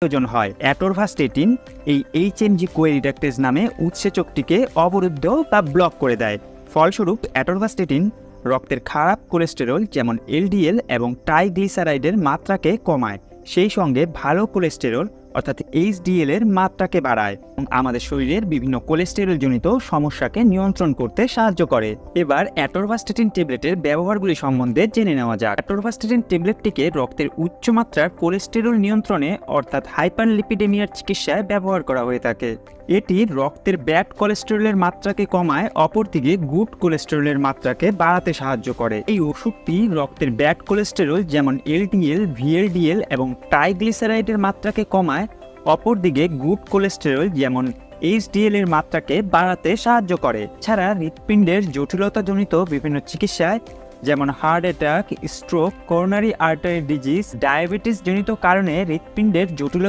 প্রয়োজন হয়। অ্যাটরভাস্টেটিন এই HMG কোএরিডাক্টেজ নামে উৎসেচকটিকে অবরুদ্ধ বা ব্লক করে দেয়। ফলস্বরূপ অ্যাটরভাস্টেটিন রক্তের খারাপ কোলেস্টেরল যেমন LDL এবং ট্রাইগ্লিসারাইডের মাত্রাকে কমায়, সেই সঙ্গে ভালো কোলেস্টেরল অর্থাৎ HDL এর মাত্রাকে বাড়ায় এবং আমাদের শরীরের বিভিন্ন কোলেস্টেরলজনিত সমস্যাকে নিয়ন্ত্রণ করতে সাহায্য করে। এবার অ্যাটরভাস্টেটিন ট্যাবলেটের ব্যবহারগুলি সম্বন্ধে জেনে নেওয়া যাক। অ্যাটরভাস্টেটিন ট্যাবলেটটিকে রক্তের উচ্চমাত্রার কোলেস্টেরল নিয়ন্ত্রণে অর্থাৎ হাইপারলিপিডেমিয়ার চিকিৎসায় ব্যবহার করা হয়ে থাকে। এটি রক্তের ব্যাড কোলেস্টেরলের মাত্রাকে কমায়, অপরদিকে গুড কোলেস্টেরলের মাত্রাকে বাড়াতে সাহায্য করে। এই ওষুধটি রক্তের ব্যাড কোলেস্টেরল যেমন LDL, VLDL এবং ট্রাইগ্লিসারাইডের মাত্রাকে কমায়, অপরদিকে গুড কোলেস্টেরল যেমন HDL এর মাত্রাকে বাড়াতে সাহায্য করে। ছাড়া হৃৎপিণ্ডের জটিলতাজনিত বিভিন্ন চিকিৎসায় যেমন heart attack, stroke, coronary artery disease, diabetes জনিত কারণে হৃৎপিণ্ডের জটিলতা